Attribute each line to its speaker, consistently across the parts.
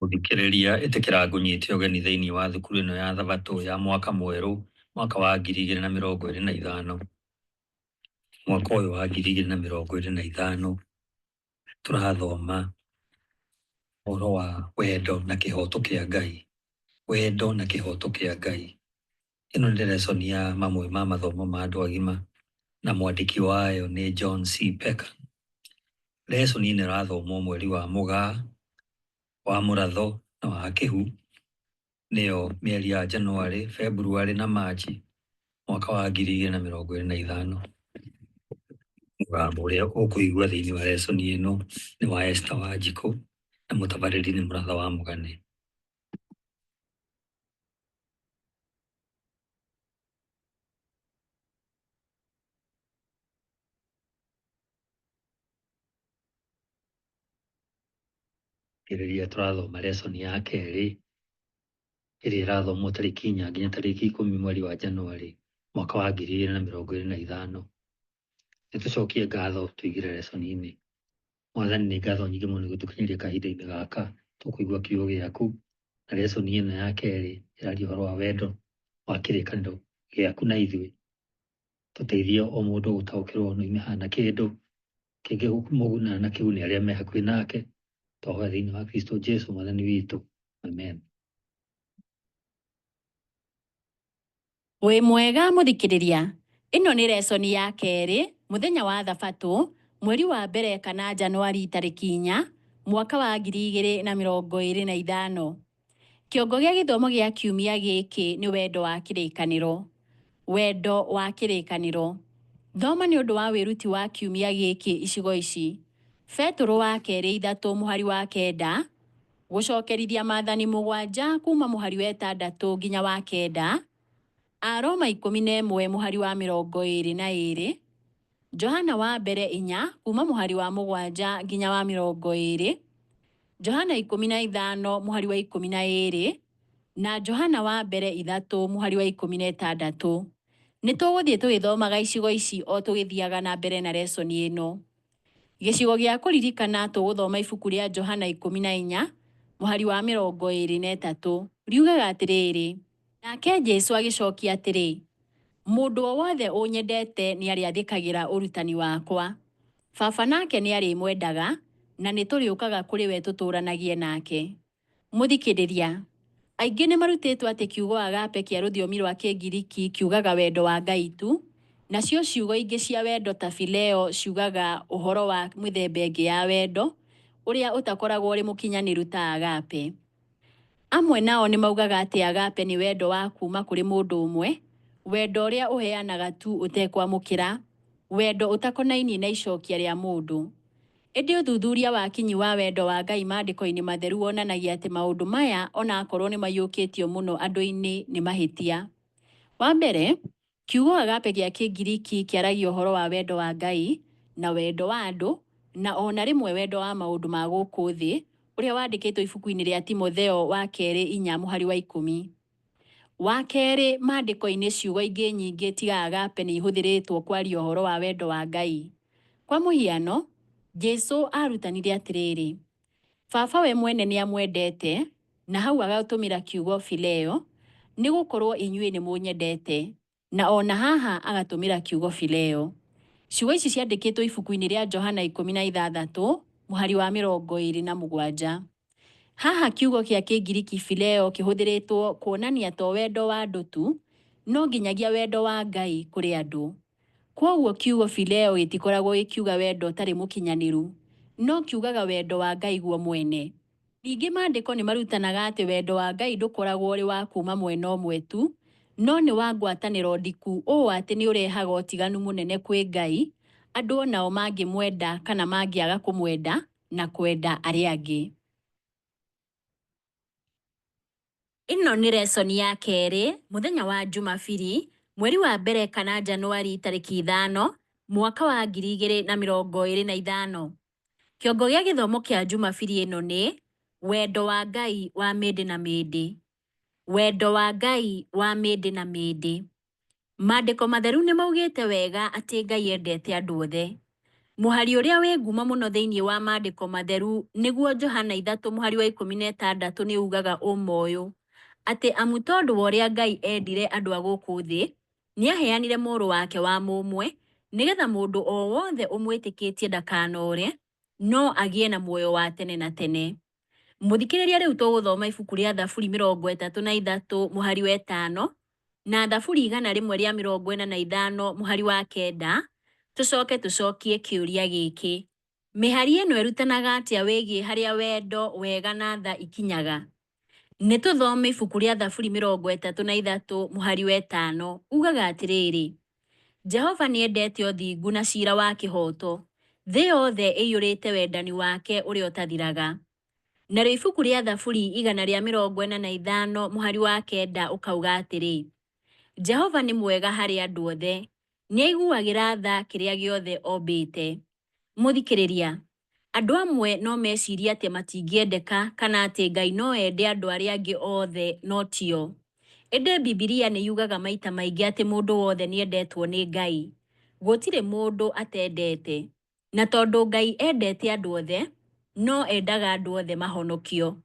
Speaker 1: Gũthikĩrĩria ĩtĩkĩra ngũnyite ũgeni thĩinĩ wa thukuru ĩno ya Thabatũ ya mwaka mwerũ mwaka wa 2025. Mwaka ũyũ wa 2025 tũrathoma ũhoro wa wendo na kĩhoto kĩa Ngai. Wendo na kĩhoto kĩa Ngai. Ĩno nĩ lesson ya mamwe ma mathomo ma andũ agima na mwandĩki wayo nĩ John C. Pecker. Lesson ĩno ĩrathomwo mweri wa Mũgaa, wa Mũratho na wa Kĩhu, nĩyo mĩeri ya January, February na March mwaka wa 2025. Mũgambo ũrĩa ũkũigua thĩinĩ wa lesson ĩno nĩ wa Esther Wanjikũ na mũtabarĩri nĩ Mũratha wa Mũgane. Rĩrĩa tũrathoma lesson ya kerĩ ĩrĩa ĩrathomwo tarĩki 4 nginya tarĩki 10 mweri wa January mwaka wa 2025. Nĩtũcokie ngatho tũigire lesson-inĩ. Mwathani nĩ ngatho nyingĩ mũno gũtũkinyĩria kahinda-inĩ gaka tũkũigua kiugo gĩaku, na lesson ĩno ya kerĩ ĩraria ũhoro wa wendo wa kĩrĩkanĩro gĩaku na ithuĩ. Tũteithie o mũndũ gũtaũkĩrwo nĩ imihana kĩndũ kĩngĩmũguna na kĩguni arĩa me hakuhĩ nake, twahoya thĩinĩ wa Kristo Jesũ mwathani witũ. Amen.
Speaker 2: Wĩ mwega mũthikĩrĩria, ĩno nĩ lesson ya kerĩ mũthenya wa Thabatũ mweri wa mbere kana Januari tarĩki 4 mwaka wa 2025. Kĩongo gĩa gĩthomo gĩa kiumia gĩkĩ nĩ wendo wa kĩrĩkanĩro. Wendo wa kĩrĩkanĩro. Thoma nĩ ũndũ wa wĩruti wa kiumia gĩkĩ icigo ici: Petũrũ wa kerĩ 3 mũhari wa 9, gũcokerithia Maathani 7 kuma mũhari wa 6 nginya wa 9, Aroma 11 mũhari wa 22, Johana wa mbere 4 kuma mũhari wa 7 nginya wa 20, Johana 15 mũhari wa 12 na Johana wa mbere 3 mũhari wa 16. Nĩtũgũthiĩ tũgĩthomaga icigo ici o tũgĩthiaga na mbere na lesson ĩno. Gĩcigo gĩa kũririkana tũgũthoma ibuku rĩa Johana 14 mũhari wa 23. Riugaga atĩrĩrĩ: nake Jesũ agĩcokia atĩrĩ, mũndũ o wothe ũnyendete nĩ arĩathĩkagĩra ũrutani wakwa. Baba nake nĩ arĩmwendaga, na nĩ tũrĩũkaga kũrĩ we tũtũũranagie nake. Mũthikĩrĩria, aingĩ nĩ marutĩtwo atĩ kiugo agape kĩa rũthiomi rwa Kĩngiriki kiugaga wendo wa Ngai tu, nacio ciugo ingĩ cia wendo ta phileo ciugaga ũhoro wa mĩthemba ĩngĩ ya wendo ũrĩa ũtakoragwo ũrĩ mũkinyanĩru ta agape. Amwe nao nĩ maugaga atĩ agape nĩ wendo wa kuma kũrĩ mũndũ ũmwe, wendo ũrĩa ũheanaga tu ũtekwamũkĩra, wendo ũtakonainie na icokia rĩa mũndũ. Ĩndĩ ũthuthuria wa kinyi wa wendo wa Ngai maandĩko-inĩ matheru wonanagia atĩ maũndũ maya ona akorwo nĩ maiyũkĩtio mũno andũ-inĩ nĩ mahĩtia. Wa mbere, kiugo agape gĩa Kĩngiriki kĩaragia ũhoro wa wendo wa Ngai na wendo wa andũ, na ona rĩmwe wendo wa maũndũ ma gũkũ thĩ ũrĩa wandĩkĩtwo ibuku-inĩ rĩa Timotheo wa kerĩ 4 mũhari wa 10. Wa kerĩ, maandĩko-inĩ ciugo ingĩ nyingĩ tiga agape nĩ ihũthĩrĩtwo kwaria ũhoro wa wendo wa Ngai. Kwa mũhiano, Jesũ arutanire atĩrĩrĩ, Baba we mwene nĩ amwendete, na hau agatũmĩra kiugo phileo, nĩ gũkorwo inyuĩ nĩ mũnyendete, na ona haha agatũmĩra kiugo phileo. Ciugo ici ciandĩkĩtwo ibuku-inĩ rĩa Johana 16 mũhari wa 27. Haha kiugo kĩa Kĩngiriki phileo kĩhũthĩrĩtwo kuonania to wendo wa andũ tu, no nginyagia wendo wa Ngai kũrĩ andũ. Kwoguo kiugo phileo gĩtikoragwo gĩkiuga wendo ũtarĩ mũkinyanĩru, no kiugaga wendo wa Ngai guo mwene. Ningĩ maandĩko nĩ marutanaga atĩ wendo wa Ngai ndũkoragwo ũrĩ wa kuuma mwena ũmwe tu, no nĩ wa ngwatanĩro ndiku, ũũ atĩ nĩ ũrehaga ũtiganu mũnene kwĩ Ngai, andũ onao mangĩmwenda kana mangĩaga kũmwenda na kwenda arĩa angĩ. Ĩno nĩ lesson ya kerĩ, mũthenya wa Jumapili, mweri wa mbere kana Januari tarĩki 5, mwaka wa 2025. Kĩongo gĩa gĩthomo kĩa Jumapili ĩno nĩ wendo wa Ngai wa mĩndĩ na mĩndĩ. Wendo wa Ngai wa mĩndĩ na mĩndĩ. Maandĩko matheru nĩ maugĩte wega atĩ Ngai endete andũ othe. Mũhari ũrĩa wĩ ngumo mũno thĩinĩ wa maandĩko matheru nĩguo Johana 3:16 nĩ ugaga ũũ, atĩ amu tondũ wa ũrĩa Ngai endire andũ a gũkũ thĩ, nĩ aheanire mũrũ wake wa mũmwe, nĩgetha mũndũ o wothe ũmwĩtĩkĩtie ndakanore, no agĩe na muoyo wa tene na tene. Mũthikĩrĩria, rĩu tũgũthoma ibuku rĩa Thaburi 33 mũhari wa 5 na Thaburi 145 mũhari wa 9, tũcokie kĩũria gĩkĩ. Mĩhari ĩno ĩrutanaga atĩa wĩgiĩ harĩa wendo, wega na tha ikinyaga? Nĩ tũthome ibuku rĩa Thaburi 33 mũhari wa 5, ugaga atĩrĩrĩ: Jehova nĩ endete ũthingu na ciira wa kĩhooto, thĩ yothe ĩiyũrĩte wendani wake ũrĩa ũtathiraga. Narĩo ibuku rĩa Thaburi 145 mũhari wa 9 ũkauga atĩrĩ: Jehova nĩ mwega harĩ andũ othe, nĩ aiguagĩra tha kĩrĩa gĩothe ombĩte. Mũthikĩrĩria, andũ amwe no mecirie atĩ matingĩendeka kana atĩ Ngai no ende andũ arĩa angĩ othe, no tio. Ĩndĩ Bibilia nĩ yugaga maita maingĩ atĩ mũndũ wothe nĩ endetwo nĩ Ngai. Gũtirĩ mũndũ atendete. Na tondũ Ngai endete andũ othe, no endaga andũ othe mahonokio.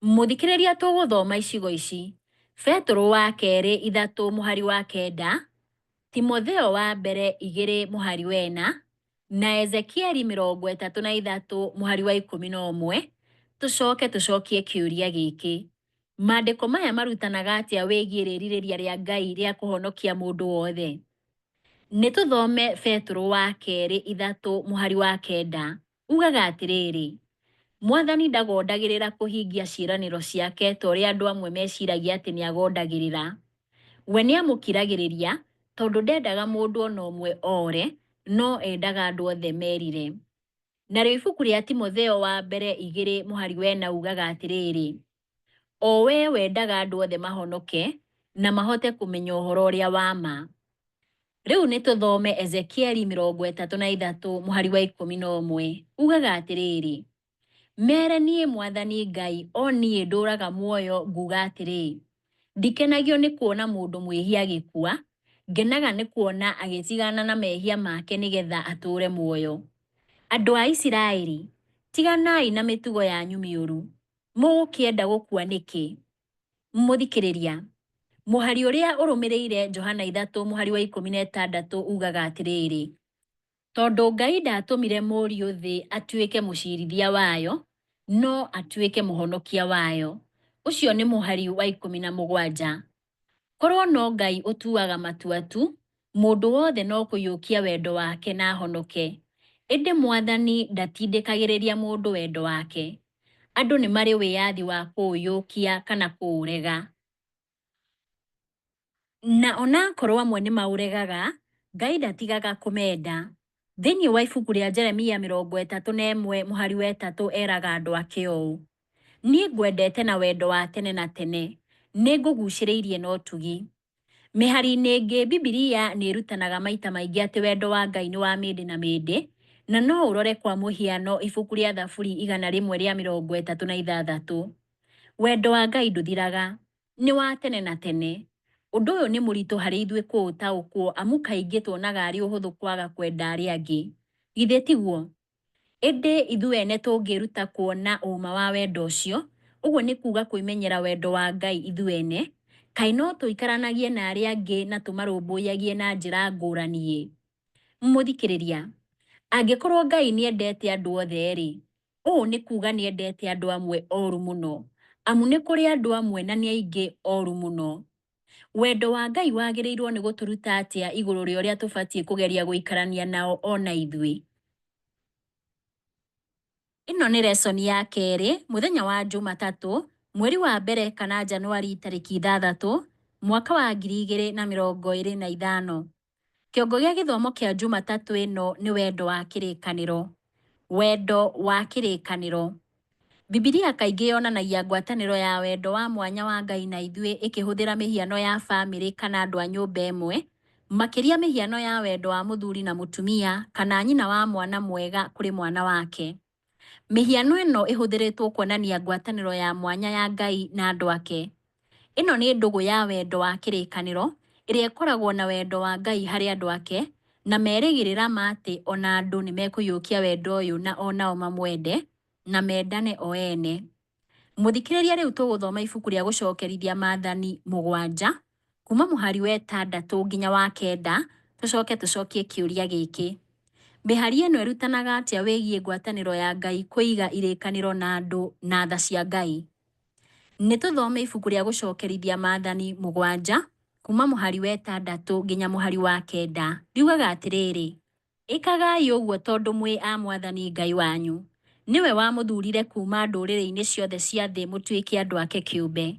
Speaker 2: Mũthikĩrĩria, tũgũthoma icigo ici: Petro wa kerĩ 3 mũhari wa 9, Timotheo wa mbere 2 mũhari wa 4 na Ezekieli 33 mũhari wa 11. Tũcokie kĩũria gĩkĩ. Maandĩko maya marutanaga atĩa wĩgiĩ rĩrirĩria rĩa Ngai rĩa kũhonokia mũndũ wothe? Nĩ tũthome Petro wa kerĩ 3 mũhari wa 9, ugaga atĩrĩrĩ: Mwathani ndagondagĩrĩra kũhingia ciĩranĩro ciake ta ũrĩa andũ amwe meciragia atĩ nĩ agondagĩrĩra. We nĩ amũkiragĩrĩria tondũ ndendaga mũndũ ona ũmwe ore, no endaga andũ othe merire. Narĩo ibuku rĩa Timotheo wa mbere 2 mũhari wa 4 ugaga atĩrĩrĩ: O we wendaga andũ othe mahonoke na mahote kũmenya ũhoro ũrĩa wa ma. Rĩu nĩ tũthome Ezekieli 33 mũhari wa 11, ugaga atĩrĩrĩ: Mere niĩ Mwathani Ngai, o niĩ ndũraga muoyo, nguga atĩrĩ: ndikenagio nĩ kuona mũndũ mwĩhia agĩkua, ngenaga nĩ kuona agĩtigana na mehia make nĩgetha atũũre muoyo. Andũ a Isiraeli, tiganai na mĩtugo yanyu mĩũru. Mũgũkĩenda gũkua nĩkĩ? Mũthikĩrĩria, mũhari ũrĩa ũrũmĩrĩire Johana 3 mũhari wa 16 ugaga atĩrĩrĩ: Tondũ Ngai ndatũmire mũriũ thĩ atuĩke mũciirithia wayo, no atuĩke mũhonokia wayo. Ũcio nĩ mũhari wa 17. Korwo no Ngai ũtuaga matua tu, mũndũ wothe no kũiyũkia wendo wake na ahonoke. Ĩndĩ Mwathani ndatindĩkagĩrĩria mũndũ wendo wake. Andũ nĩ marĩ wĩyathi wa kũũyũkia kana kũũrega. Na onakorwo amwe nĩ maũregaga, Ngai ndatigaga kũmenda. Thĩinĩ wa ibuku rĩa Jeremia 31 mũhari wa 3 eraga andũ ake ũũ: Niĩ ngwendete na wendo wa tene na tene, nĩ ngũgucĩrĩirie na ũtugi. Mĩhari-inĩ ĩngĩ Bibilia nĩ ĩrutanaga maita maingĩ atĩ wendo wa Ngai nĩ wa mĩndĩ na mĩndĩ, na no ũrore kwa mũhiano ibuku rĩa Thaburi 136. Wendo wa Ngai ndũthiraga, nĩ wa tene na tene. Ũndũ ũyũ nĩ mũritũ harĩ ithuĩ kũũtaũkwo, amu kaingĩ tuonaga arĩ ũhũthũ kwaga kwenda arĩa angĩ. Githĩ tiguo? Ĩndĩ ithuĩ ene tũngĩruta kuona ũma wa wendo ũcio, ũguo nĩ kuuga kwĩmenyera wendo wa Ngai ithuĩ ene, kaĩ no tũikaranagie na arĩa angĩ na tũmarũmbũyagie na njĩra ngũrani? Mũthikĩrĩria, angĩkorwo Ngai nĩ endete andũ othe-rĩ, ũũ nĩ kuuga nĩ endete andũ amwe oru mũno, amu nĩ kũrĩ andũ amwe na nĩ aingĩ oru mũno. Wendo wa Ngai wagĩrĩirwo nĩ gũtũruta atĩa igũrũ rĩa ũrĩa tũbatiĩ kũgeria gũikarania nao ona ithuĩ? Ĩno nĩ lesson ya kerĩ, mũthenya wa Jumatatũ, mweri wa mbere kana Januari tarĩki 6, mwaka wa 2025. Kĩongo gĩa gĩthomo kĩa Jumatatũ ĩno nĩ wendo wa kĩrĩkanĩro. Wendo wa kĩrĩkanĩro. Bibilia kaingĩ yonanagia ngwatanĩro ya wendo wa mwanya wa Ngai na ithuĩ ĩkĩhũthĩra mĩhiano ya bamĩrĩ kana andũ a nyũmba ĩmwe, makĩria mĩhiano ya wendo wa mũthuri na mũtumia kana nyina wa mwana mwega kũrĩ mwana wake. Mĩhiano ĩno ĩhũthĩrĩtwo kuonania ngwatanĩro ya mwanya ya Ngai na andũ ake. Ĩno nĩ ndũgũ ya wendo wa kĩrĩkanĩro ĩrĩa ĩkoragwo na wendo wa Ngai harĩ andũ ake na merĩgĩrĩra ma atĩ ona andũ nĩ mekũiyũkia wendo ũyũ na onao mamwende na mendane o ene. Mũthikĩrĩria, rĩu tũgũthoma ibuku rĩa gũcokerithia Maathani 7 kuma mũhari wa 6 nginya wa 9. Tũcokie kĩũria gĩkĩ: mĩhari ĩno ĩrutanaga atĩa wĩgiĩ ngwatanĩro ya Ngai kũiga irĩkanĩro na andũ na tha cia Ngai? Nĩ tũthome ibuku rĩa gũcokerithia Maathani 7 kuma mũhari wa 6 nginya mũhari wa 9. Riugaga atĩrĩrĩ: ĩkagai ũguo tondũ mwĩ a Mwathani Ngai wanyu. Nĩwe wamũthurire kuma ndũrĩrĩ-inĩ ciothe cia thĩ mũtuĩke andũ ake kĩũmbe.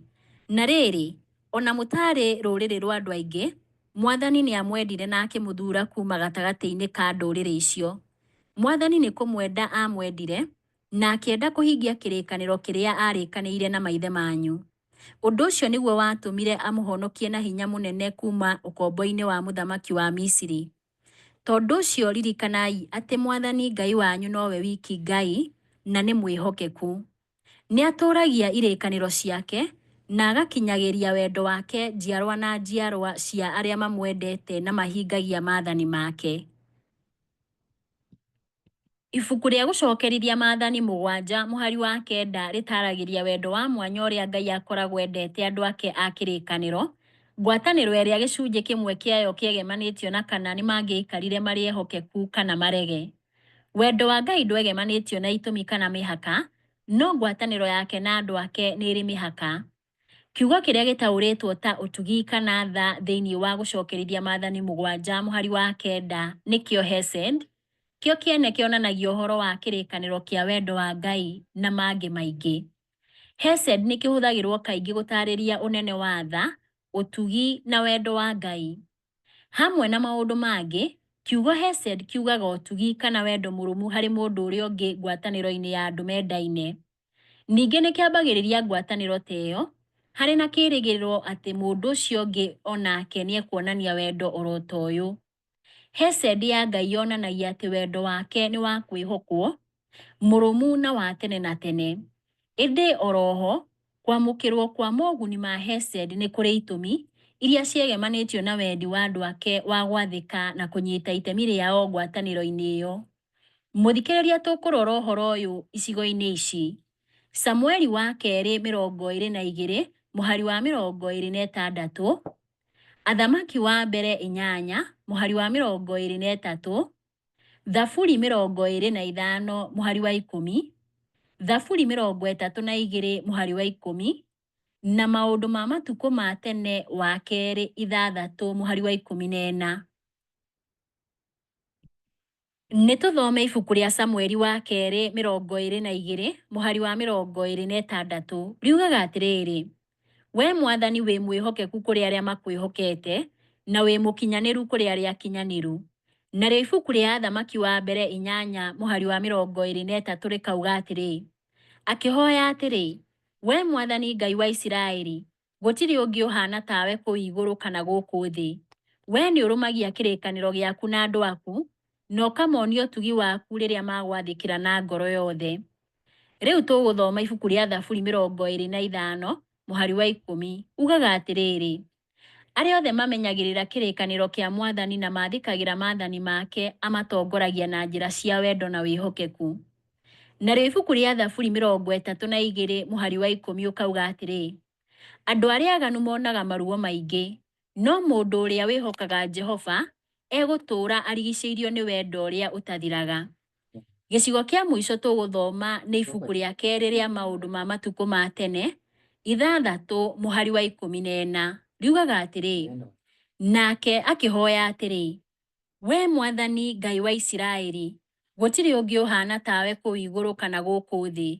Speaker 2: Na rĩrĩ, ona mũtarĩ rũrĩrĩ rwa andũ aingĩ, Mwathani nĩ amwendire na akĩmũthura kuma gatagatĩ-inĩ ka ndũrĩrĩ icio. Mwathani nĩ kũmwenda amwendire na akĩenda kũhingia kĩrĩkanĩro kĩrĩa arĩkanĩire na maithe manyu. Ũndũ ũcio nĩguo watũmire amũhonokie na hinya mũnene kuma ũkombo-inĩ wa mũthamaki wa Misiri. Tondũ ũcio ririkanai atĩ Mwathani Ngai wanyu nowe wiki Ngai na nĩ mwĩhokeku. Nĩ atũũragia irĩkanĩro ciake na agakinyagĩria wendo wake njiarwa na njiarwa cia arĩa mamwendete na mahingagia maathani make. Ibuku rĩa gũcokerithia Maathani 7 mũhari wa 9 rĩtaragĩria wendo wa mwanya ũrĩa Ngai akoragwo endete andũ ake a kĩrĩkanĩro, ngwatanĩro ĩrĩa gĩcunjĩ kĩmwe kĩayo kĩegemanĩtio na kana nĩ mangĩikarire marĩ ehokeku kana marege. Wendo wa Ngai ndwegemanĩtio na itũmi kana mĩhaka, no ngwatanĩro yake na andũ ake nĩ ĩrĩ mĩhaka. Kiugo kĩrĩa gĩtaũrĩtwo ta ũtugi kana tha thĩinĩ wa gũcokerithia Maathani 7 mũhari wa 9 nĩkĩo Hesed, kĩo kĩene kĩonanagia ũhoro wa kĩrĩkanĩro kĩa wendo wa Ngai na mangĩ maingĩ. Hesed nĩ kĩhũthagĩrwo kaingĩ gũtarĩria ũnene wa tha, ũtugi na wendo wa Ngai. Hamwe na maũndũ mangĩ, kiugo Hesed kiugaga ũtugi kana wendo mũrũmu harĩ mũndũ ũrĩa ũngĩ ngwatanĩro-inĩ ya andũ mendaine. Ningĩ nĩ kĩambagĩrĩria ngwatanĩro ta ĩyo harĩ na kĩĩrĩgĩrĩro atĩ mũndũ ũcio ũngĩ onake nĩ ekuonania wendo oro ta ũyũ. Hesed ya Ngai yonanagia atĩ wendo wake nĩ wa kwĩhokwo, mũrũmu na wa tene na tene. Ĩndĩ oroho, kwamũkĩrwo kwa moguni ma Hesed nĩ kũrĩ itũmi iria ciegemanĩtio na wendi wa andũ ake wa gwathĩka na kũnyita itemi rĩao ngwatanĩro-inĩ ĩyo. Mũthikĩrĩria, tũkũrora ũhoro ũyũ icigo-inĩ ici: Samueli wa kerĩ 22 mũhari wa 26, Athamaki wa mbere 8 mũhari wa 23, Thaburi 25 mũhari wa 10, Thaburi 32 mũhari wa 10 na Maũndũ ma Matukũ ma Tene wa kerĩ 6 mũhari wa 14. Nĩ tũthome ibuku rĩa Samueli wa kerĩ 22 mũhari wa 26. Riugaga atĩrĩrĩ: we Mwathani wĩ mwĩhokeku kũrĩ arĩa makwĩhokete na wĩ mũkinyanĩru kũrĩ arĩa akinyanĩru. Narĩo ibuku rĩa Athamaki wa mbere 8 mũhari wa 23 rĩkauga atĩrĩ: akĩhoya atĩrĩ, we Mwathani Ngai wa Isiraeli, gũtirĩ ũngĩ ũhana tawe kũu igũrũ kana gũkũ thĩ. We nĩ ũrũmagia kĩrĩkanĩro gĩaku na andũ aku, na ũkamonia ũtugi waku rĩrĩa magwathĩkĩra na ngoro yothe. Rĩu tũgũthoma ibuku rĩa Thaburi 25 mũhari wa 10. Ugaga atĩrĩrĩ: arĩa othe mamenyagĩrĩra kĩrĩkanĩro kĩa Mwathani na mathikagĩra maathani make amatongoragia na njĩra cia wendo na wĩhokeku. Narĩo ibuku rĩa Thaburi 32 mũhari wa 10 ũkauga atĩrĩ: andũ arĩa aganu monaga maruo maingĩ, no mũndũ ũrĩa wĩhokaga Jehova egũtũũra arigicĩirio nĩ wendo ũrĩa ũtathiraga. Gĩcigo kĩa mũico tũgũthoma nĩ ibuku rĩa kerĩ rĩa Maũndũ ma Matukũ ma Tene 6 mũhari wa 14. riugaga atĩrĩ, nake akĩhoya atĩrĩ, we Mwathani Ngai wa Isiraeli, gũtirĩ ũngĩ ũhana tawe kũu igũrũ kana gũkũ thĩ.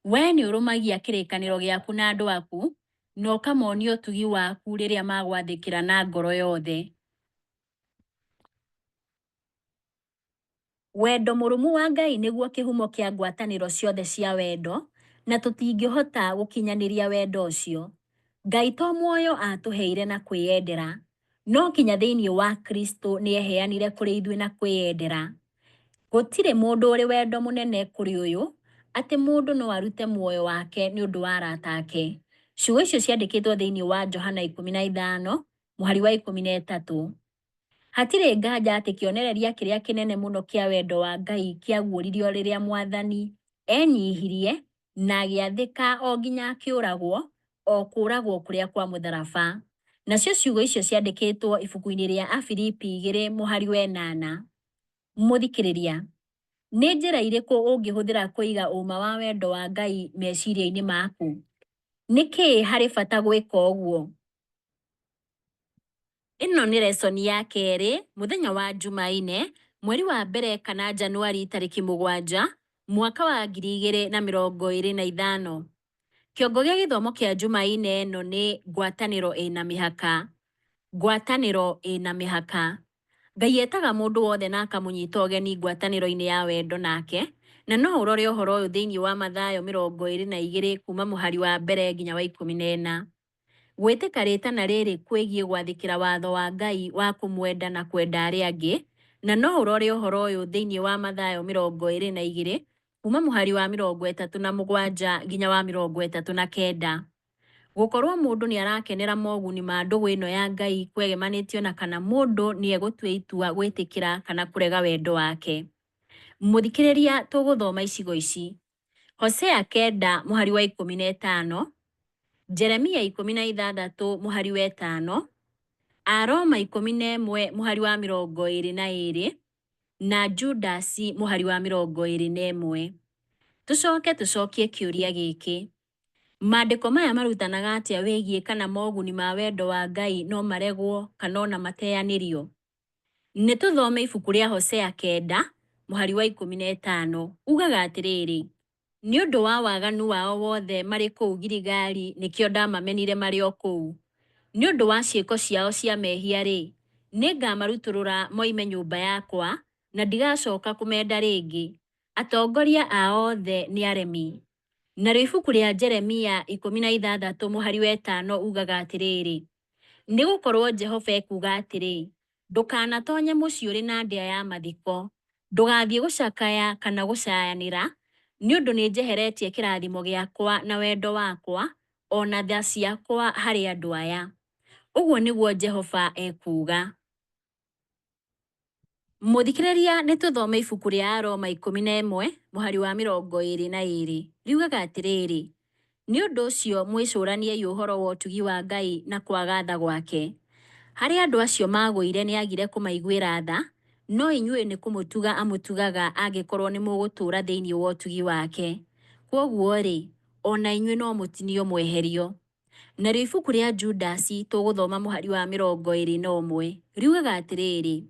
Speaker 2: We nĩ ũrũmagia kĩrĩkanĩro gĩaku na andũ aku, na ũkamonia ũtugi waku rĩrĩa magwathĩkĩra na ngoro yothe. Wendo mũrũmu wa Ngai nĩguo kĩhumo kĩa ngwatanĩro ciothe cia wendo, na tũtingĩhota gũkinyanĩria wendo ũcio. Ngai to muoyo atũheire na kwĩyendera, no kinya thĩinĩ wa Kristo nĩeheanire kũrĩ ithuĩ na kwĩyendera. Gũtirĩ mũndũ ũrĩ wendo mũnene kũrĩ ũyũ, atĩ mũndũ no arute muoyo wake nĩ ũndũ wa arata ake. Ciugo icio ciandĩkĩtwo thĩinĩ wa Johana 15:13. Hatirĩ nganja atĩ kĩonereria kĩrĩa kĩnene mũno kĩa wendo wa Ngai kĩaguũririo rĩrĩa Mwathani enyihirie na agĩathĩka o nginya akĩũragwo, o kũragwo kũrĩa kwa mũtharaba. Nacio ciugo icio ciandĩkĩtwo ibuku-inĩ rĩa Afilipi 2:8. Mũthikĩrĩria, nĩ njĩra irĩkũ ũngĩhũthĩra kũiga ũma wa wendo wa Ngai meciria-inĩ maku? Nĩkĩĩ harĩ bata gwĩka ũguo? Ĩno nĩ lesson ya kerĩ, mũthenya wa Jumaine, mweri wa mbere kana Januari 7, mwaka wa 2025. Kĩongo gĩa gĩthomo kĩa Jumaine ĩno nĩ ngwatanĩro ĩna mĩhaka. Ngwatanĩro ĩna mĩhaka. Ngai etaga mũndũ wothe na akamũnyita ũgeni ngwatanĩro-inĩ ya wendo nake, na no ũrore ũhoro ũyũ thĩinĩ wa Mathayo 22 kuma mũhari wa mbere nginya wa 14. Gwĩtĩka rĩtana rĩrĩ kwĩgiĩ gwathĩkĩra watho wa Ngai wa kũmwenda na kwenda arĩa angĩ, na no ũrore ũhoro ũyũ thĩinĩ wa Mathayo 22 kuma mũhari wa 37 nginya wa 39. Gũkorwo mũndũ nĩ arakenera moguni ma ndũgũ ĩno ya Ngai kwegemanĩtio na kana mũndũ nĩ egũtua itua gwĩtĩkĩra kana kũrega wendo wake. Mũthikĩrĩria, tũgũthoma icigo ici. Hosea 9 mũhari wa 15, Jeremia 16 mũhari wa 5, Aroma 11 mũhari wa 22 na Judasi mũhari wa 21. Tucokie kĩũria gĩkĩ. Maandĩko maya marutanaga atĩa wĩgiĩ kana moguni ma wendo wa Ngai no maregwo kana ona mateanĩrio? Nĩ tũthome ibuku rĩa Hosea 9 mũhari wa 15. Ugaga atĩrĩrĩ, nĩ ũndũ wa waganu wao wothe marĩ kũu Giligali nĩkĩo ndamamenire marĩ o kũu. Nĩ ũndũ wa ciĩko ciao cia mehia-rĩ, nĩngamarutũrũra moime nyũmba yakwa, na ndigacoka kũmenda rĩngĩ. Atongoria ao othe nĩ aremi. Narĩo ibuku rĩa Jeremia 16 mũhari wa 5 ugaga atĩrĩrĩ, nĩ gũkorwo Jehova ekuga atĩrĩ, ndũkanatonye mũciĩ ũrĩ na ndĩa ya mathiko, ndũgathiĩ gũcakaya kana gũcayanĩra, nĩ ũndũ nĩ njeheretie kĩrathimo gĩakwa na wendo wakwa, ona tha ciakwa harĩ andũ aya. Ũguo nĩguo Jehova ekuga. Mũthikĩrĩria, nĩ tũthome ibuku rĩa Aroma 11 mũhari wa 22. Riugaga atĩrĩrĩ, nĩ ũndũ ũcio mwĩcũraniei ũhoro wa ũtugi wa Ngai na kwaga tha gwake. Harĩ andũ acio magũire nĩ agire kũmaiguĩra tha, no inyuĩ nĩ kũmũtuga amũtugaga angĩkorwo nĩ mũgũtũũra thĩinĩ wa ũtugi wake. Kwoguo-rĩ, ona inyuĩ no mũtinio mweherio. Narĩo ibuku rĩa Judasi tũgũthoma mũhari wa 21. Riugaga atĩrĩrĩ,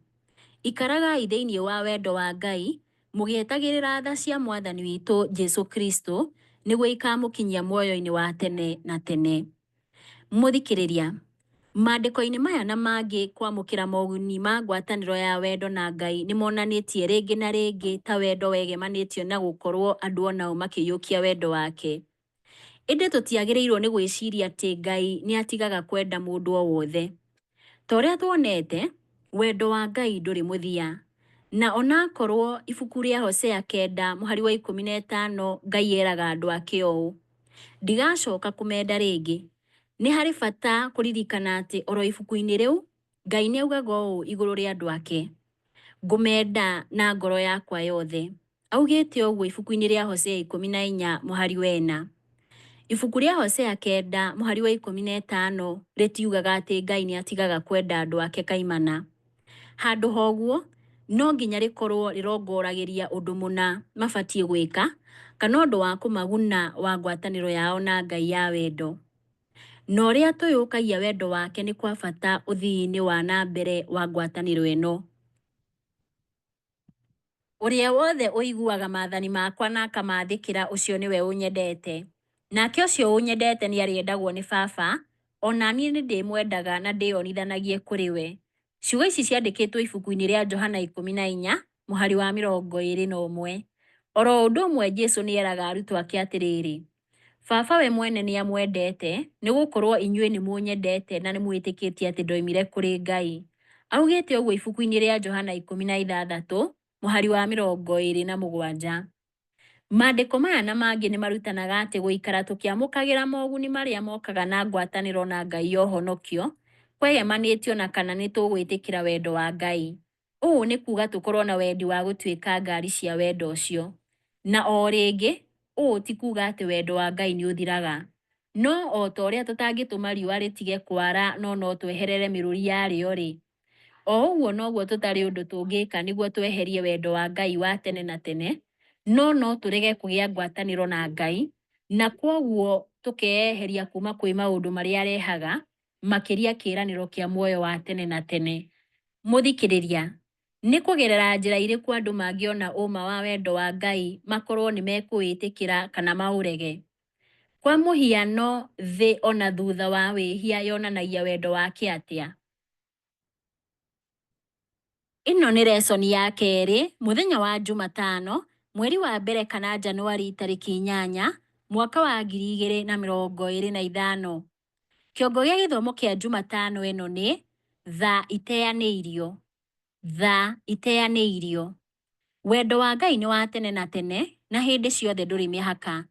Speaker 2: ikaragai thĩinĩ wa wendo wa Ngai, mũgĩetagĩrĩra tha cia Mwathani witũ Jesũ Kristo, nĩguo ikamũkinyia muoyo-inĩ wa tene na tene. Mũthikĩrĩria, maandĩko-inĩ maya na mangĩ kwamũkĩra moguni ma ngwatanĩro ya wendo na Ngai nĩ monanĩtie rĩngĩ na rĩngĩ ta wendo wegemanĩtio na gũkorwo andũ onao makĩiyũkia wendo wake. Ĩndĩ tũtiagĩrĩirwo nĩ gwĩciria atĩ Ngai nĩ atigaga kwenda mũndũ o wothe. Ta ũrĩa tuonete, wendo wa Ngai ndũrĩ mũthia. Na onakorwo ibuku rĩa Hosea 9 mũhari wa 15 Ngai eraga andũ ake ũũ, ndigacoka kũmenda rĩngĩ. Nĩ harĩ bata kũririkana atĩ oro ibuku-inĩ rĩu, Ngai nĩ augaga ũũ igũrũ rĩa andũ ake, ngũmenda na ngoro yakwa yothe. Augĩte ũguo ibuku-inĩ rĩa Hosea 14 mũhari wa 4. Ibuku rĩa Hosea 9 mũhari wa 15 rĩtiugaga atĩ Ngai nĩ atigaga kwenda andũ ake kaimana. Handũ hoguo, no nginya rĩkorwo rĩrongoragĩria ũndũ mũna mabatiĩ gwĩka, kana ũndũ wa kũmaguna wa ngwatanĩro yao na Ngai ya wendo. na ũrĩa tũyũkagia wendo wake nĩ kwa bata ũthii-inĩ wa na mbere wa ngwatanĩro ĩno. Ũrĩa wothe ũiguaga maathani makwa na akamathĩkĩra ũcio nĩwe ũnyendete. Nake ũcio ũnyendete nĩ arĩendagwo nĩ Baba, ona niĩ nĩ ndĩmwendaga na ndĩonithanagie kũrĩ we. Ciugo ici ciandĩkĩtwo ibuku-inĩ rĩa Johana 14, mũhari wa 21. Oro ũndũ ũmwe Jesũ nĩ eraga arutwo ake atĩrĩrĩ, Baba we mwene nĩ amwendete, nĩ gũkorwo inyuĩ nĩ mũnyendete na nĩ mwĩtĩkĩtie atĩ ndoimire kũrĩ Ngai. Augĩte ũguo ibuku-inĩ rĩa Johana 16, mũhari wa 27. Maandĩko maya na mangĩ nĩ marutanaga atĩ gũikara tũkĩamũkagĩra moguni marĩa mokaga na ngwatanĩro na Ngai ya ũhonokio, kwegemanĩtio na kana nĩ tũgwĩtĩkĩra wendo wa Ngai. Ũũ nĩ kuuga tũkorwo na wendi wa gũtuĩka ngari cia wendo ũcio. Na o rĩngĩ, ũũ ti kuuga atĩ wendo wa Ngai nĩ ũthiraga. No o ta ũrĩa tũtangĩtũma riũa rĩtige kwara no tweherere mĩrũri yarĩo-rĩ, o ũguo noguo tũtarĩ ũndũ tũngĩka nĩguo tweherie wendo wa Ngai wa tene na tene, no tũrege kũgĩa ngwatanĩro na Ngai, na kwoguo tũkeyeheria kuma kwĩ maũndũ marĩa arehaga, makĩria kĩĩranĩro kĩa muoyo wa tene na tene. Mũthikĩrĩria, nĩ kũgerera njĩra irĩkũ andũ mangĩona ũma wa wendo wa Ngai makorwo nĩ mekũwĩtĩkĩra kana maũrege? Kwa mũhiano, thĩ ona thutha wa wĩhia yonanagia wendo wake atĩa? Ĩno nĩ lesson ya kerĩ, mũthenya wa Jumatano, mweri wa mbere kana Januari tarĩki 8, mwaka wa 2025. Kĩongo gĩa gĩthomo kĩa Jumatano ĩno nĩ tha iteanĩirio. Tha iteanĩirio. Wendo wa Ngai nĩ wa tene na tene, na hĩndĩ ciothe ndũrĩ mĩhaka.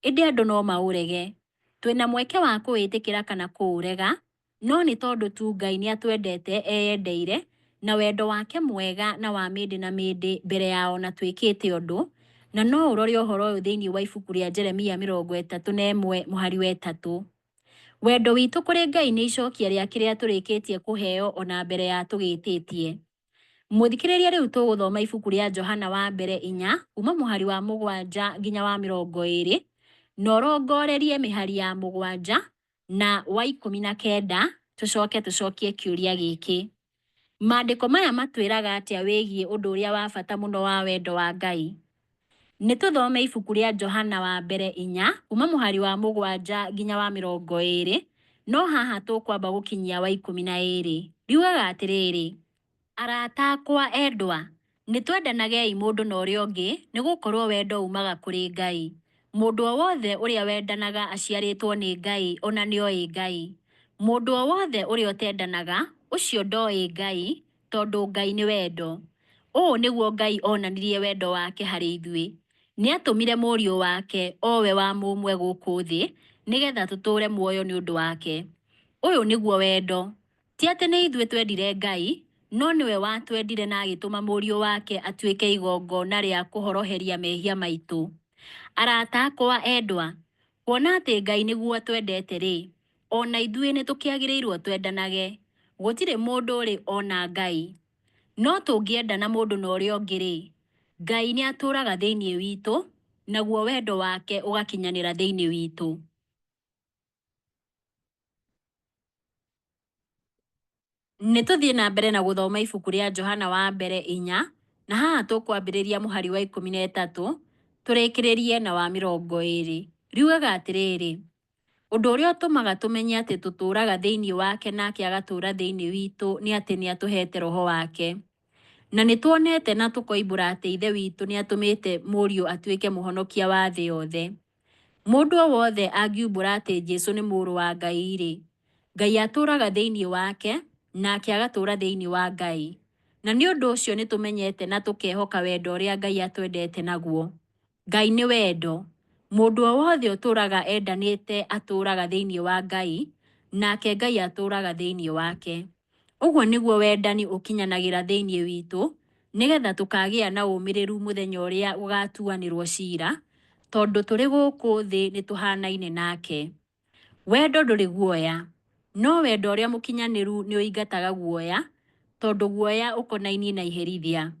Speaker 2: Ĩndĩ andũ no maũrege. Twĩna mweke wa kũwĩtĩkĩra kana kũũrega, no nĩ tondũ tu Ngai nĩ atwendete eyendeire, na wendo wake mwega na wa mĩndĩ na mĩndĩ mbere yao na twĩkĩte ũndũ, na no ũrore ũhoro ũyũ thĩinĩ wa ibuku rĩa Jeremia 31 mũhari wa 3. Wendo witũ kũrĩ Ngai nĩ icokia rĩa kĩrĩa tũrĩkĩtie kũheo ona mbere ya tũgĩtĩtie. Mũthikĩrĩria, rĩu tũgũthoma ibuku rĩa Johana wa mbere 4 kuma mũhari wa 7 nginya wa 20, na ũrongorerie mĩhari ya 7 na wa 19, tũcokie kĩũria gĩkĩ. Maandĩko maya matwĩraga atĩa wĩgiĩ ũndũ ũrĩa wa bata mũno wa wendo wa Ngai? Nĩ tũthome ibuku rĩa Johana wa mbere 4 kuma mũhari wa 7 nginya wa 20, no haha tũkwamba gũkinyia wa 12. Riugaga atĩrĩrĩ, arata akwa endwa, nĩ twendanagei mũndũ na ũrĩa ũngĩ, nĩ gũkorwo wendo umaga kũrĩ Ngai. Mũndũ o wothe ũrĩa wendanaga aciarĩtwo nĩ Ngai, ona nĩoĩ Ngai. Mũndũ o wothe ũrĩa ũtendanaga, ũcio ndoĩ Ngai, tondũ Ngai nĩ wendo. Ũũ nĩguo Ngai onanirie wendo wake harĩ ithuĩ. Nĩ atũmire mũriũ wake, o we wa mũmwe gũkũ thĩ, nĩgetha tũtũũre muoyo nĩ ũndũ wake. Ũyũ nĩguo wendo. Ti atĩ nĩ ithuĩ twendire Ngai, no nĩwe watwendire na agĩtũma mũriũ wake atuĩke igongona rĩa kũhoroheria mehia maitũ. Arata akwa endwa, kuona atĩ Ngai nĩguo atwendete-rĩ, ona ithuĩ nĩ tũkĩagĩrĩirwo twendanage. Gũtirĩ mũndũ ũrĩ ona Ngai. No tũngĩendana mũndũ na ũrĩa ũngĩ-rĩ, Ngai nĩ atũũraga thĩinĩ witũ, naguo wendo wake ũgakinyanĩra thĩinĩ witũ. Nĩ tũthiĩ na mbere na gũthoma ibuku rĩa Johana wa mbere 4, na haha tũkwambĩrĩria mũhari wa 13, tũrĩkĩrĩrie na wa 20. Riugaga atĩrĩrĩ, ũndũ ũrĩa ũtũmaga tũmenye atĩ tũtũũraga thĩinĩ wake nake agatũũra thĩinĩ witũ nĩ atĩ nĩ atũhete roho wake. Na nĩ tuonete na tũkoimbũra atĩ Ithe witũ nĩ atũmĩte mũriũ atuĩke mũhonokia wa thĩ yothe. Mũndũ o wothe angiumbũra atĩ Jesũ nĩ mũrũ wa Ngai-rĩ, Ngai atũũraga thĩinĩ wake, nake agatũũra thĩinĩ wa Ngai. Na nĩ ũndũ ũcio nĩ tũmenyete na tũkehoka wendo ũrĩa Ngai atwendete naguo. Ngai nĩ wendo. Mũndũ o wothe ũtũũraga endanĩte atũũraga thĩinĩ wa Ngai, nake Ngai atũũraga thĩinĩ wake. Ũguo nĩguo wendani ũkinyanagĩra thĩinĩ witũ, nĩgetha tũkagĩa na ũmĩrĩru mũthenya ũrĩa gũgatuanĩrwo ciira, tondũ tũrĩ gũkũ thĩ nĩ tũhanaine nake. Wendo ndũrĩ guoya, no wendo ũrĩa mũkinyanĩru nĩ ũingataga guoya, tondũ guoya ũkonainie na iherithia.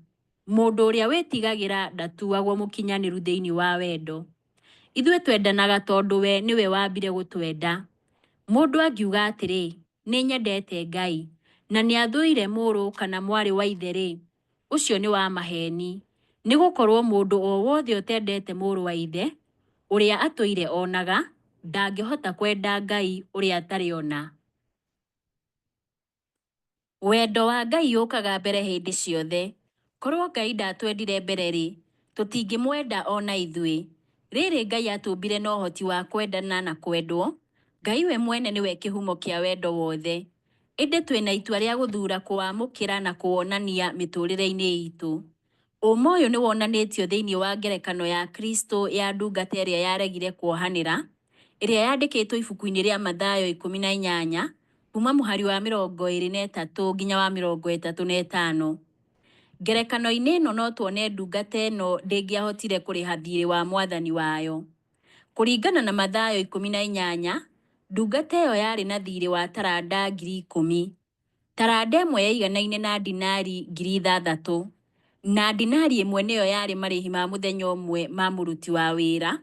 Speaker 2: Mũndũ ũrĩa wĩtigagĩra ndatuagwo mũkinyanĩru thĩinĩ wa wendo. Ithuĩ twendanaga tondũ we nĩwe wambire gũtwenda. Mũndũ angiuga atĩrĩ, nĩ nyendete Ngai, na nĩ athũire mũrũ kana mwarĩ wa ithe-rĩ, ũcio nĩ wa maheni. Nĩ gũkorwo mũndũ o wothe ũtendete mũrũ wa ithe, ũrĩa atũire onaga, ndangĩhota kwenda Ngai ũrĩa atarĩ ona. Wendo wa Ngai ũkaga mbere hĩndĩ ciothe. Korwo Ngai ndatwendire mbere-rĩ, tũtingĩmwenda ona ithuĩ. Rĩrĩ Ngai atũmbire na ũhoti wa kwendana na kwendwo, Ngai we mwene nĩwe kĩhumo kĩa wendo wothe. Ĩndĩ twĩna itua rĩa gũthura kũwamũkĩra na kũwonania mĩtũrĩre-inĩ itũ. Ũma ũyũ nĩ wonanĩtio thĩinĩ wa ngerekano ya Kristo ya ndungata ĩrĩa yaregire kuohanĩra, ĩrĩa yandĩkĩtwo ibuku-inĩ rĩa Mathayo 18, kuma mũhari wa 23 nginya wa 35. Ngerekano-inĩ ĩno no tuone ndungata ĩno ndĩngĩahotire kũrĩha thirĩ wa mwathani wayo. Kũringana na Mathayo 18, ndungata ĩyo yarĩ na thirĩ wa taranda 10,000. Taranda ĩmwe yaiganaine na dinari 6,000, na dinari ĩmwe nĩyo yarĩ marĩhi ma mũthenya ũmwe ma mũruti wa wĩra,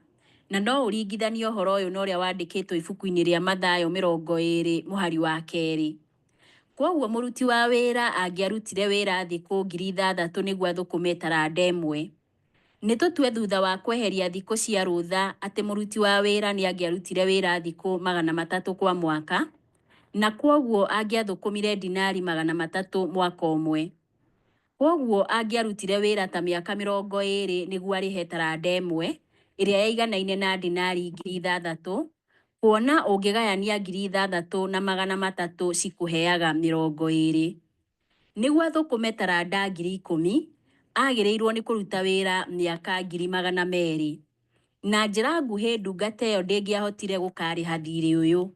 Speaker 2: na no ũringithanie ũhoro ũyũ na ũrĩa wandĩkĩtwo ibuku-inĩ rĩa Mathayo 20 mũhari wa 2. Kwoguo mũruti wa wĩra angĩarutire wĩra thikũ 6,000 nĩguo athũkũme taranda ĩmwe. Nĩ tũtue thutha wa kweheria thikũ cia rũtha atĩ mũruti wa wĩra nĩ angĩarutire wĩra thikũ 300 kwa mwaka, na kwoguo angĩathũkũmire dinari 300 mwaka ũmwe. Kwoguo angĩarutire wĩra ta mĩaka 20 nĩguo arĩhe taranda ĩmwe, ĩrĩa yaiganaine na dinari 6,000, kuona ũngĩgayania 6,000 na 300 cikũheaga 20. Nĩguo athũkũme taranda 10,000, agĩrĩirwo nĩ kũruta wĩra mĩaka 200,000. Na njĩra nguhĩ ndungata ĩyo ndĩngĩahotire gũkarĩha thirĩ ũyũ.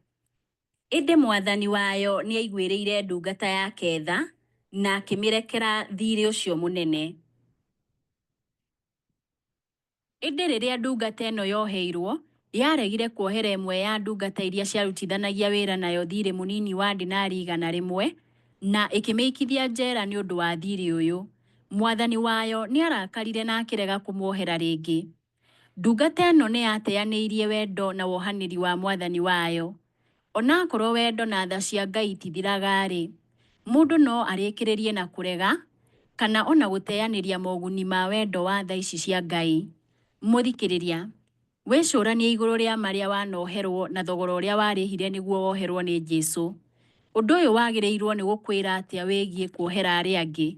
Speaker 2: Ĩndĩ mwathani wayo nĩ aiguĩrĩire ndungata yake tha, na akĩmĩrekera thirĩ ũcio mũnene. Ĩndĩ rĩrĩa ndungata ĩno yoheirwo, yaregire kuohera ĩmwe ya ndungata iria ciarutithanagia wĩra nayo thirĩ mũnini wa dinari 100, na ĩkĩmĩikithia njera nĩ ũndũ wa thirĩ ũyũ. Mwathani wayo nĩ arakarire na akĩrega kũmuohera rĩngĩ. Ndungata ĩno nĩ yateanĩirie wendo na wohanĩri wa mwathani wayo. Onakorwo wendo na tha cia Ngai itithiraga-rĩ, mũndũ no arĩkĩrĩrie na kũrega, kana ona gũteanĩria moguni ma wendo wa tha ici cia Ngai. Mũthikĩrĩria, wĩcũranie igũrũ rĩa marĩa wanoherwo na thogora ũrĩa warĩhire nĩguo woherwo nĩ Jesũ. Ũndũ ũyũ wagĩrĩirwo nĩ gũkwĩra atĩa wĩgiĩ kuohera arĩa angĩ?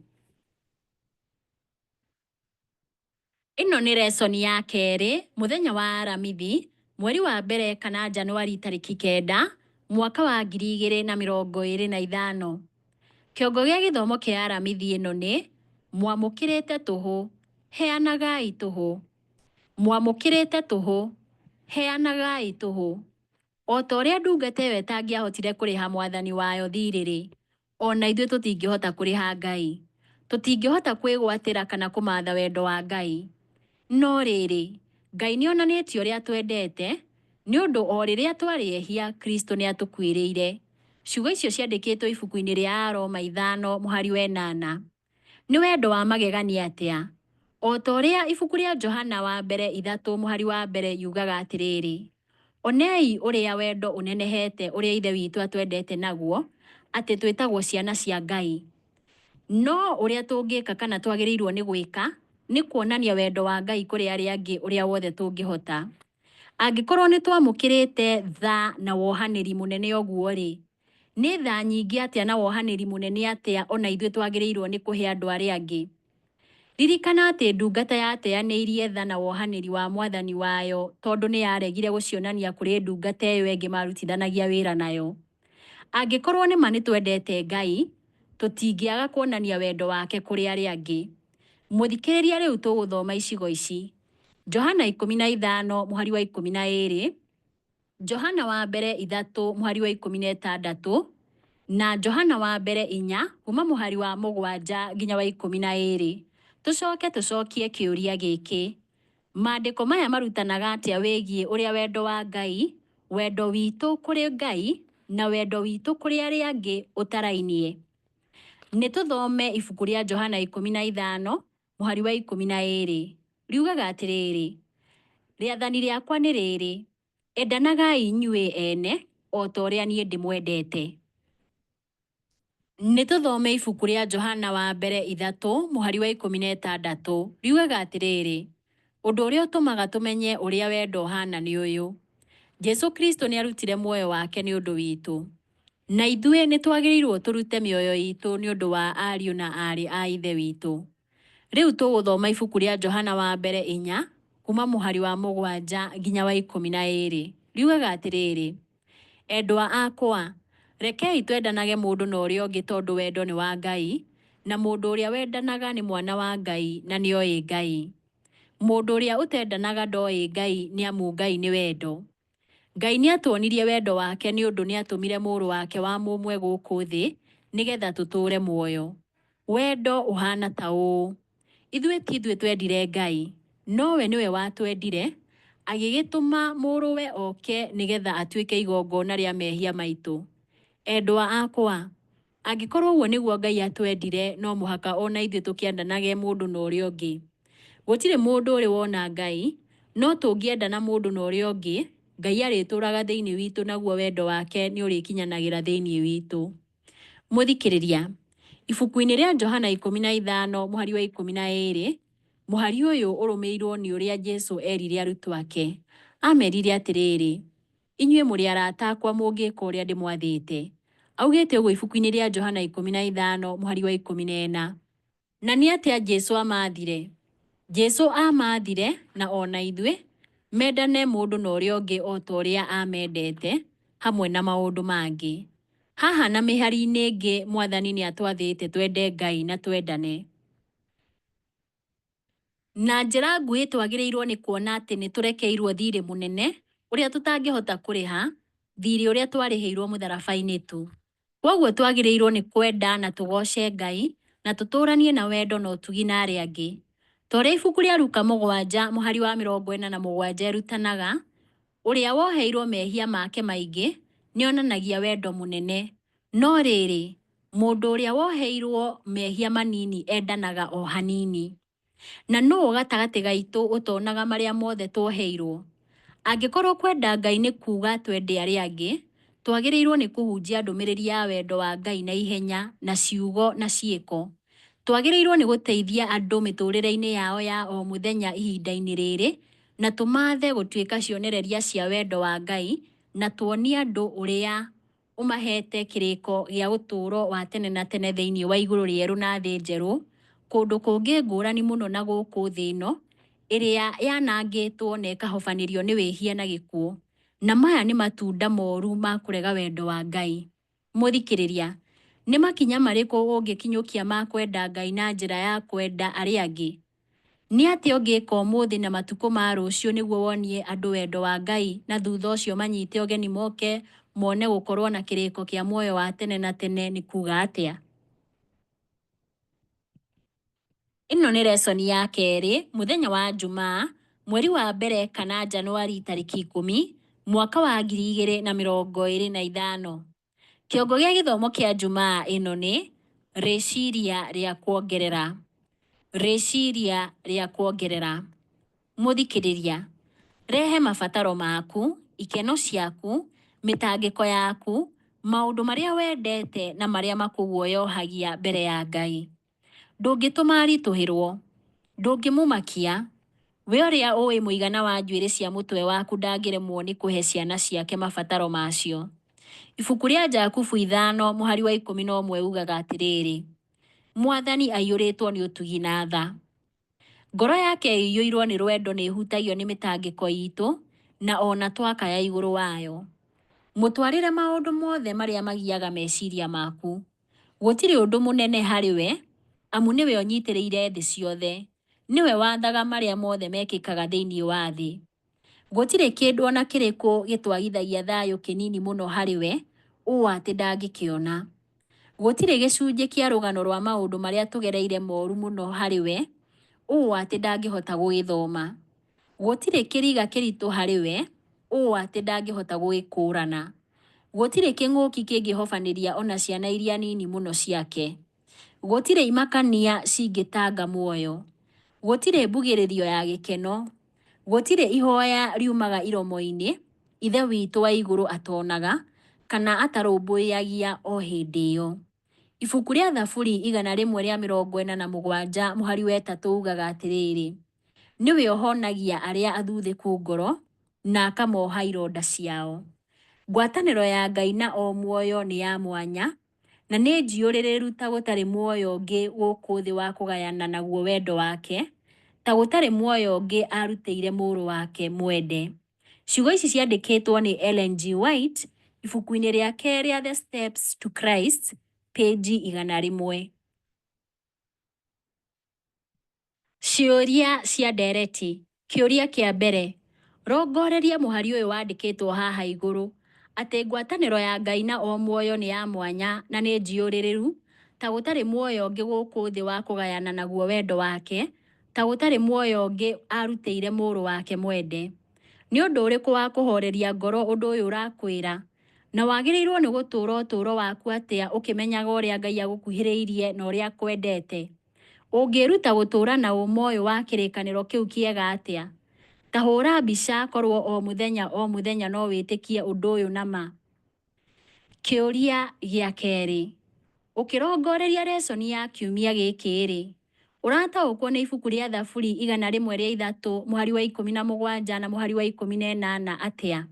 Speaker 2: Ĩno nĩ lesson ya 2, mũthenya wa Aramithi, mweri wa mbere kana Januari tarĩki 9, mwaka wa 2025. Kĩongo gĩa gĩthomo kĩa Aramithi ĩno nĩ mwamũkĩrĩte tũhũ, heanagai tũhũ. Mwamũkĩrĩte tũhũ, heanagai tũhũ. O ta ũrĩa ndungata ĩyo ĩtangĩahotire kũrĩha mwathani wayo thirĩ-rĩ, ona ithuĩ tũtingĩhota kũrĩha Ngai. Tũtingĩhota kwĩgwatĩra kana kũmatha wendo wa Ngai. No rĩrĩ, Ngai nĩ onanĩtie ũrĩa twendete, nĩ ũndũ o rĩrĩa twarĩ ehia, Kristo nĩ atũkuĩrĩire. Ciugo icio ciandĩkĩtwo ibuku-inĩ rĩa Aroma 5 mũhari wa 8. Nĩ wendo wa magegania atĩa? O ta ũrĩa ibuku rĩa Johana wa mbere 3 mũhari wa mbere yugaga atĩrĩrĩ, onei ũrĩa wendo ũnenehete ũrĩa ithe witũ atwendete naguo, atĩ twĩtagwo ciana cia Ngai. No ũrĩa tũngĩka kana twagĩrĩirwo nĩ gwĩka, nĩ kuonania wendo wa Ngai kũrĩ arĩa angĩ ũrĩa wothe tũngĩhota. Angĩkorwo nĩ twamũkĩrĩte tha na wohanĩri mũnene ũguo-rĩ, nĩ tha nyingĩ atĩa na wohanĩri mũnene atĩa ona ithuĩ twagĩrĩirwo nĩ kũhe andũ arĩa angĩ. Ririkana atĩ ndungata yateanĩirie tha na wohanĩri wa mwathani wayo tondũ nĩ yaregire gũcionania kũrĩ ndungata ĩyo ĩngĩ marutithanagia wĩra nayo. Angĩkorwo nĩ ma nĩ twendete Ngai, tũtingĩaga kuonania wendo wake kũrĩ arĩa angĩ. Mũthikĩrĩria, rĩu tũgũthoma icigo ici. Johana 15 mũhari wa 12, Johana wa mbere 3 mũhari wa 16, na Johana wa mbere 4 kuma mũhari wa 7 nginya wa 12. Tũcokie kĩũria gĩkĩ. Maandĩko maya marutanaga atĩa wĩgiĩ ũrĩa wendo wa Ngai, wendo witũ kũrĩ Ngai na wendo witũ kũrĩ arĩa angĩ ũtarainie? Nĩ tũthome ibuku rĩa Johana 15 mũhari wa 12. Riugaga atĩrĩrĩ, rĩathani rĩakwa nĩ rĩrĩ, endanagai inyuĩ ene o ta ũrĩa niĩ ndĩmwendete. Nĩ tũthome ibuku rĩa Johana wa mbere 3 mũhari wa 16 riugaga atĩrĩrĩ, ũndũ ũrĩa ũtũmaga tũmenye ũrĩa wendo ũhana nĩ ũyũ: Jesu Kristo nĩ arutire muoyo wake nĩ ũndũ witũ, na ithuĩ nĩ twagĩrĩirwo tũrute mĩoyo itũ nĩ ũndũ wa ariũ na aarĩ a Ithe witũ. Rĩu tũgũthoma ibuku rĩa Johana wa mbere 4 kuma mũhari wa 7 nginya wa 12 riugaga atĩrĩrĩ, endwa akwa, rekei twendanage mũndũ na ũrĩa ũngĩ tondũ wendo nĩ wa Ngai, na mũndũ ũrĩa wendanaga nĩ mwana wa Ngai na nĩoĩ Ngai. Mũndũ ũrĩa ũtendanaga ndoĩ Ngai nĩ amu Ngai nĩ wendo. Ngai nĩ atuonirie wendo wake nĩ ũndũ nĩ atũmire mũrũ wake wa mũmwe gũkũ thĩ nĩgetha tũtũũre muoyo. Wendo ũhana ta ũũ: ithuĩ ti ithuĩ twendire Ngai, no we nĩwe watwendire, agĩgĩtũma mũrũwe oke nĩgetha atuĩke igongona rĩa mehia maitũ. Endwa akwa, angĩkorwo ũguo nĩguo Ngai atwendire, no mũhaka ona ithuĩ tũkĩendanage mũndũ na ũrĩa ũngĩ. Gũtirĩ mũndũ ũrĩ wona Ngai, no tũngĩendana mũndũ na ũrĩa ũngĩ, Ngai arĩtũũraga thĩinĩ witũ, naguo wendo wake nĩ ũrĩkinyanagĩra thĩinĩ witũ. Mũthikĩrĩria, ibuku-inĩ rĩa Johana 15 mũhari wa 12, mũhari ũyũ ũrũmĩrĩirwo nĩ ũrĩa Jesu erire arutwo ake. Amerire atĩrĩrĩ, inyuĩ mũrĩ arata akwa mũngĩka ũrĩa ndĩmwathĩte. Augĩte ũguo ibuku-inĩ rĩa Johana 15 mũhari wa 14. Na nĩ atĩa Jesu amathire? Jesu amathire na ona ithuĩ mendane mũndũ na ũrĩa ũngĩ o ta ũrĩa amendete, hamwe na maũndũ mangĩ. Haha na mĩhari-inĩ ĩngĩ Mwathani nĩ atwathĩte twende Ngai na twendane. Na njĩra nguhĩ twagĩrĩirwo nĩ kuona atĩ nĩ tũrekeirwo thirĩ mũnene ũrĩa tũtangĩhota kũrĩha, thirĩ ũrĩa twarĩhĩirwo mũtharaba-inĩ tu. Koguo twagĩrĩirwo nĩ kwenda na tũgoce Ngai na tũtũũranie na wendo na ũtugi na arĩa angĩ. Ta ũrĩa ibuku rĩa Luka 7 mũhari wa 47 rĩrutanaga, ũrĩa woheirwo mehia make maingĩ nĩ onanagia wendo mũnene, no rĩrĩ, mũndũ ũrĩa woheirwo mehia manini endanaga o hanini. Na nũũ gatagatĩ gaitũ ũtonaga marĩa mothe tuoheirwo? Angĩkorwo kwenda Ngai nĩ kuuga twende arĩa angĩ, twagĩrĩirwo nĩ kũhunjia ndũmĩrĩri ya wendo wa Ngai na ihenya, na ciugo na ciĩko. Twagĩrĩirwo nĩ gũteithia andũ mĩtũũrĩre-inĩ yao ya o mũthenya ihinda-inĩ rĩrĩ, na tũmaathe gũtuĩka cionereria cia wendo wa Ngai, na tuonie andũ ũrĩa ũmahete kĩrĩko gĩa ũtũũro wa tene na tene thĩinĩ wa igũrũ rĩerũ na thĩ njerũ, kũndũ kũngĩ ngũrani mũno na gũkũ thĩ ĩno, ĩrĩa yanangĩtwo na ĩkahobanĩrio nĩ wĩhia na gĩkuũ. Na maya nĩ matunda moru ma kũrega wendo wa Ngai. Mũthikĩrĩria, nĩ makinya marĩkũ ũngĩkinyũkia ma kwenda Ngai na njĩra ya kwenda arĩa angĩ? Nĩ atĩa ũngĩka ũmũthĩ na matukũ ma rũciũ nĩguo wonie andũ wendo wa Ngai, na thutha ũcio manyite ũgeni moke mone gũkorwo na kĩrĩko kĩa muoyo wa tene na tene nĩ kuuga atĩa? Ĩno nĩ lesson ya kerĩ, mũthenya wa Jumaa, mweri wa mbere kana Januari tarĩki 10, mwaka wa 2025. Kĩongo gĩa gĩthomo kĩa Jumaa ĩno nĩ rĩciria rĩa kuongerera. Rĩciria rĩa kuongerera. Mũthikĩrĩria, rehe mabataro maku, ikeno ciaku, mĩtangĩko yaku, maũndũ marĩa wendete na marĩa makũguoyohagia mbere ya Ngai. Ndũngĩtũma aritũhĩrwo, ndũngĩmũmakia. We ũrĩa ũĩ mũigana wa njuĩrĩ cia mũtwe waku ndangĩremwo nĩ kũhe ciana ciake mabataro macio. Ibuku rĩa Jakubu 5 mũhari wa 11 ugaga atĩrĩrĩ, Mwathani aiyũrĩtwo nĩ ũtugi na tha. Ngoro yake ĩiyũirwo nĩ rwendo nĩ ĩhutagio nĩ mĩtangĩko itũ, na ona twakaya igũrũ wayo. Mũtwarĩre maũndũ mothe marĩa magiaga meciria maku. Gũtirĩ ũndũ mũnene harĩ we, amu nĩwe ũnyitĩrĩire thĩ ciothe. Nĩwe wathaga marĩa mothe mekĩkaga thĩinĩ wa thĩ. Gũtirĩ kĩndũ ona kĩrĩkũ gĩtwagithagia thayũ kĩnini mũno harĩ we, ũũ atĩ ndangĩkĩona. Gũtirĩ gĩcunjĩ kĩa rũgano rwa maũndũ marĩa tũgereire moru mũno harĩ we, ũũ atĩ ndangĩhota gũgĩthoma. Gũtirĩ kĩriga kĩritũ harĩ we, ũũ atĩ ndangĩhota gũgĩkũrana. Gũtirĩ kĩng'ũki kĩngĩhobanĩria ona ciana iria nini mũno ciake. Gũtirĩ imakania cingĩtanga muoyo. Gũtirĩ mbugĩrĩrio ya gĩkeno. Gũtirĩ ihoya riumaga iromo-inĩ, Ithe witũ wa igũrũ atonaga, kana atarũmbũyagia o hĩndĩ ĩyo. Ibuku rĩa Thaburi 147 mũhari wa 3 ugaga atĩrĩrĩ: nĩwe ũhonagia arĩa athuthĩku ngoro na akamoha ironda ciao. Ngwatanĩro ya Ngai na o muoyo nĩ ya mwanya, na nĩ njiyũrĩrĩru ta gũtarĩ muoyo ũngĩ gũkũ thĩ wa kũgayana naguo wendo wake, ta gũtarĩ muoyo ũngĩ arutĩire mũrũ wake mwende. Ciugo ici ciandĩkĩtwo nĩ Ellen G. White ibuku-inĩ rĩake rĩa The Steps to Christ, peji 100. Ciũria cia ndereti. Kĩũria kĩa mbere. Rongoreria mũhari ũyũ wandĩkĩtwo haha igũrũ atĩ ngwatanĩro ya Ngai na o muoyo nĩ ya mwanya na nĩ njiyũrĩrĩru ta gũtarĩ muoyo ũngĩ gũkũ thĩ wa kũgayana naguo wendo wake, ta gũtarĩ muoyo ũngĩ arutĩire mũrũ wake mwende. Nĩ ũndũ ũrĩkũ wa kũhoreria ngoro ũndũ ũyũ ũrakwĩra, na wagĩrĩirwo nĩ gũtũũra ũtũũro waku atĩa ũkĩmenyaga ũrĩa Ngai agũkuhĩrĩirie na ũrĩa akwendete? Ũngĩruta gũtũũra na ũma ũyũ wa kĩrĩkanĩro kĩu kĩega atĩa? Ta hũra mbica korwo o mũthenya no wĩtĩkie ũndũ ũyũ na ma. Kĩũria gĩa kerĩ. Ũkĩrongoreria lesoni ya kiumia gĩkĩ-rĩ, ũrataũkwo nĩ ibuku rĩa Thaburi 103 mũhari wa 17 na mũhari wa 18 atĩa?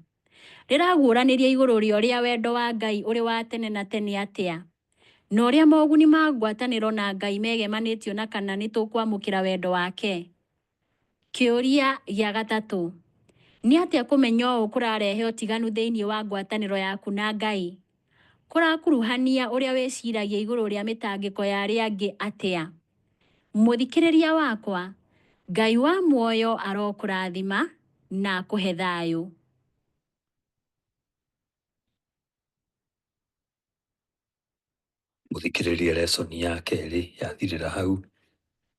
Speaker 2: Rĩraguũranĩria igũrũ rĩa ũrĩa wendo wa Ngai ũrĩ wa tene na tene atĩa? Na ũrĩa moguni ma ngwatanĩro na Ngai megemanĩtio na kana nĩ tũkwamũkĩra wendo wake? Kĩũria gĩa gatatũ. Nĩ atĩa kũmenya ũũ kũrarehe ũtiganu thĩinĩ wa ngwatanĩro yaku na Ngai? Kũrakuruhania ũrĩa wĩciragia igũrũ rĩa mĩtangĩko ya arĩa angĩ atĩa? Mũthikĩrĩria wakwa, Ngai wa muoyo arokũrathima na akũhe thayũ.
Speaker 1: Mũthikĩrĩria, lesoni ya kerĩ yathirĩra hau.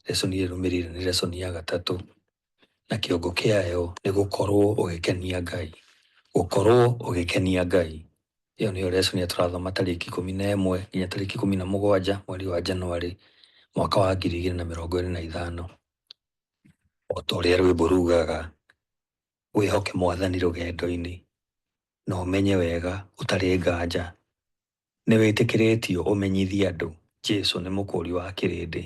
Speaker 1: Lesoni ĩrũmĩrĩire nĩ lesoni ya gatatũ, na kĩongo kĩayo nĩ gũkorwo ũgĩkenia Ngai. Gũkorwo ũgĩkenia Ngai. Ĩyo nĩyo lesoni tũrathoma tarĩki 11 nginya tarĩki 17 mweri wa Januari mwaka wa 2025. O ta ũrĩa rwĩmbo rugaga, wĩhoke Mwathani rũgendo-inĩ na ũmenye wega ũtarĩ nganja. Nĩ wĩtĩkĩrĩtio ũmenyithie andũ Jesũ nĩ mũkũri wa kĩrĩndĩ.